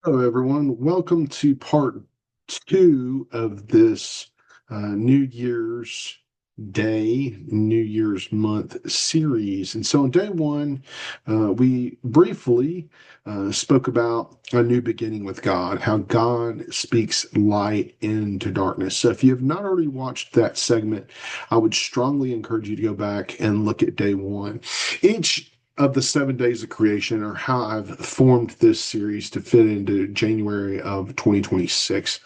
Hello, everyone. Welcome to part two of this New Year's Day, New Year's Month series. And so, on day one, we briefly spoke about a new beginning with God, how God speaks light into darkness. So, if you have not already watched that segment, I would strongly encourage you to go back and look at day one. Each of the 7 days of creation are how I've formed this series to fit into January of 2026.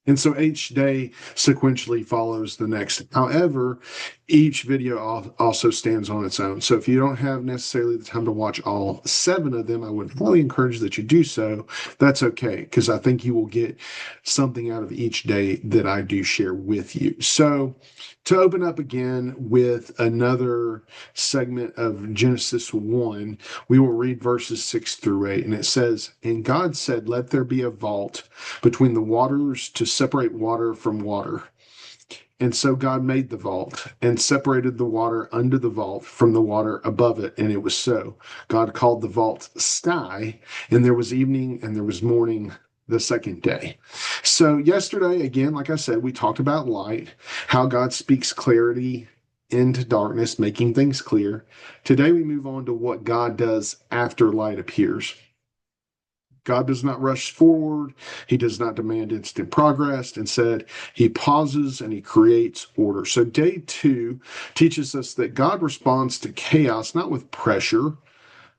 And so each day sequentially follows the next. However, each video also stands on its own. So if you don't have necessarily the time to watch all seven of them, I would highly encourage that you do so. That's okay, because I think you will get something out of each day that I do share with you. So to open up again with another segment of Genesis 1, we will read verses 6 through 8. And it says, "And God said, Let there be a vault between the waters to separate water from water. And so God made the vault and separated the water under the vault from the water above it. And it was so. God called the vault sky, and there was evening and there was morning the second day." So, yesterday, again, like I said, we talked about light, how God speaks clarity into darkness, making things clear. Today, we move on to what God does after light appears. God does not rush forward. He does not demand instant progress. Instead, he pauses and he creates order. So, day two teaches us that God responds to chaos not with pressure,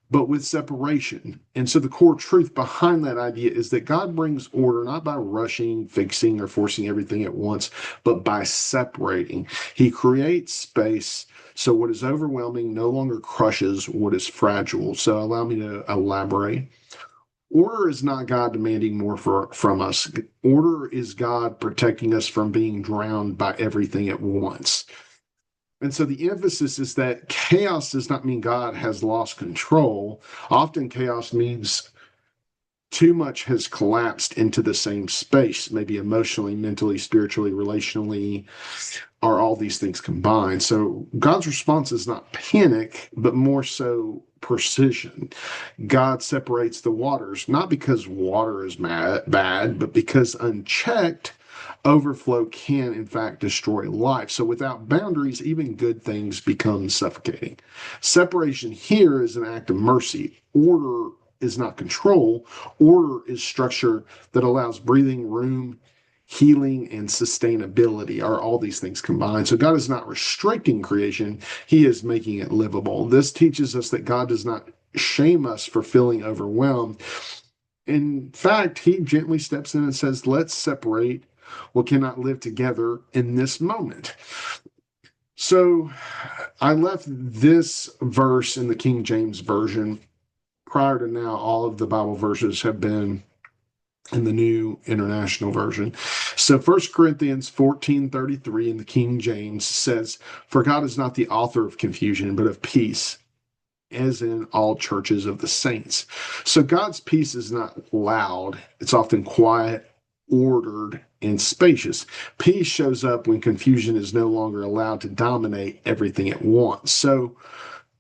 but with separation. And so, the core truth behind that idea is that God brings order not by rushing, fixing, or forcing everything at once, but by separating. He creates space so what is overwhelming no longer crushes what is fragile. So, allow me to elaborate. Order is not God demanding more from us. Order is God protecting us from being drowned by everything at once. And so the emphasis is that chaos does not mean God has lost control. Often chaos means too much has collapsed into the same space, maybe emotionally, mentally, spiritually, relationally, are all these things combined. So God's response is not panic, but more so precision. God separates the waters, not because water is bad, but because unchecked, overflow can, in fact, destroy life. So without boundaries, even good things become suffocating. Separation here is an act of mercy. Order is not control. Order is structure that allows breathing room, healing, and sustainability are all these things combined. So God is not restricting creation, he is making it livable. This teaches us that God does not shame us for feeling overwhelmed. In fact, he gently steps in and says, let's separate what cannot live together in this moment. So I left this verse in the King James Version. Prior to now, all of the Bible verses have been in the New International Version. So 1 Corinthians 14:33 in the King James says, "For God is not the author of confusion, but of peace, as in all churches of the saints." So God's peace is not loud. It's often quiet, ordered, and spacious. Peace shows up when confusion is no longer allowed to dominate everything at once. So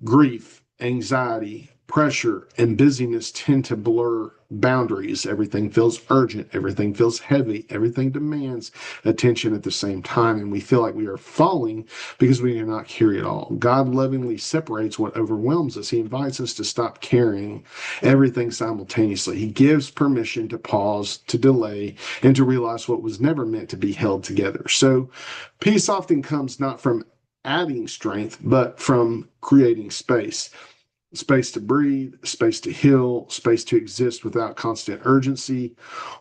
grief, anxiety, pressure, and busyness tend to blur boundaries. Everything feels urgent, everything feels heavy, everything demands attention at the same time, and we feel like we are falling because we do not carry it all. God lovingly separates what overwhelms us. He invites us to stop carrying everything simultaneously. He gives permission to pause, to delay, and to realize what was never meant to be held together. So, peace often comes not from adding strength, but from creating space. Space to breathe, space to heal, space to exist without constant urgency.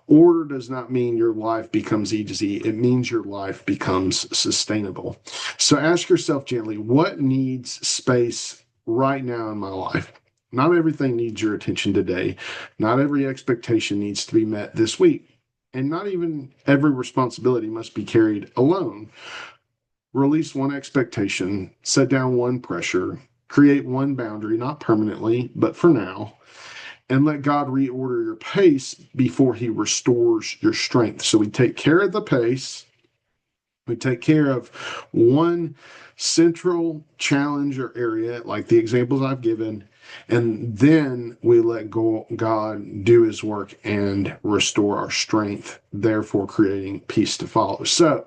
Order does not mean your life becomes easy. It means your life becomes sustainable. So ask yourself gently, what needs space right now in my life? Not everything needs your attention today. Not every expectation needs to be met this week. And not even every responsibility must be carried alone. Release one expectation, set down one pressure, create one boundary, not permanently, but for now, and let God reorder your pace before he restores your strength. So we take care of the pace, we take care of one central challenge or area, like the examples I've given, And then we let God do his work and restore our strength, therefore creating peace to follow. So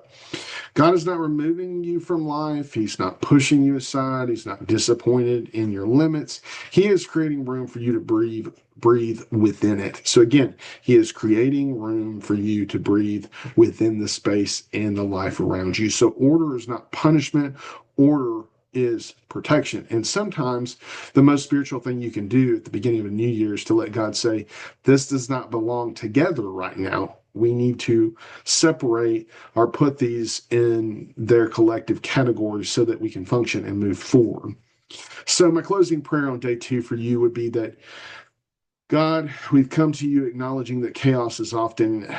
God is not removing you from life. He's not pushing you aside. He's not disappointed in your limits. He is creating room for you to breathe within it. So again, he is creating room for you to breathe within the space and the life around you. So order is not punishment. Order is protection. And sometimes the most spiritual thing you can do at the beginning of a new year is to let God say, this does not belong together right now. We need to separate or put these in their collective categories so that we can function and move forward. So my closing prayer on day 2 for you would be that, God, we've come to you acknowledging that chaos is often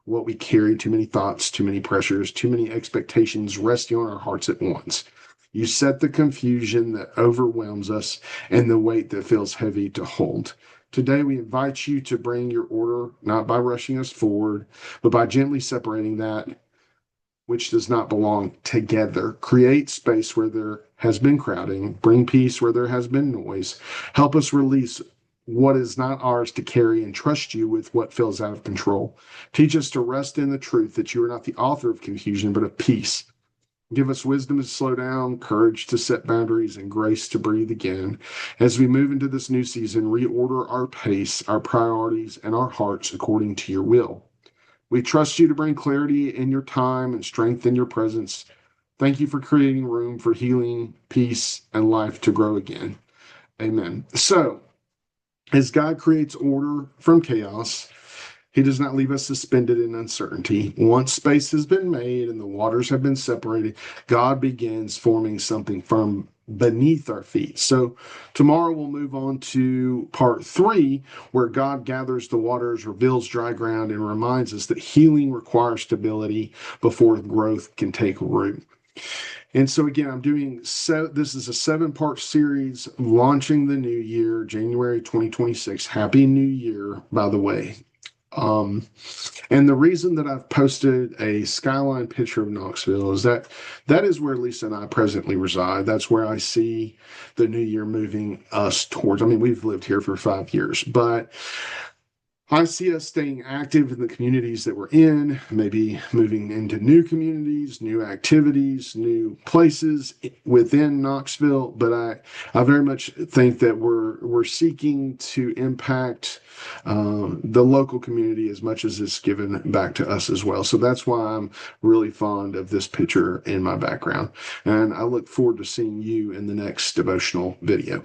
what we carry, too many thoughts, too many pressures, too many expectations resting on our hearts at once. You set the confusion that overwhelms us and the weight that feels heavy to hold. Today, we invite you to bring your order, not by rushing us forward, but by gently separating that which does not belong together. Create space where there has been crowding. Bring peace where there has been noise. Help us release what is not ours to carry and trust you with what feels out of control. Teach us to rest in the truth that you are not the author of confusion, but of peace. Give us wisdom to slow down, courage to set boundaries, and grace to breathe again. As we move into this new season, reorder our pace, our priorities, and our hearts according to your will. We trust you to bring clarity in your time and strength in your presence. Thank you for creating room for healing, peace, and life to grow again. Amen. So, as God creates order from chaos, he does not leave us suspended in uncertainty. Once space has been made and the waters have been separated, God begins forming something firm beneath our feet. So tomorrow we'll move on to part 3, where God gathers the waters, reveals dry ground, and reminds us that healing requires stability before growth can take root. And so again, I'm doing this is a 7-part series launching the new year, January 2026. Happy New Year, by the way. And the reason that I've posted a skyline picture of Knoxville is that is where Lisa and I presently reside. That's where I see the new year moving us towards. I mean, we've lived here for 5 years, but I see us staying active in the communities that we're in, maybe moving into new communities, new activities, new places within Knoxville. But I very much think that we're seeking to impact the local community as much as it's given back to us as well. So that's why I'm really fond of this picture in my background. And I look forward to seeing you in the next devotional video.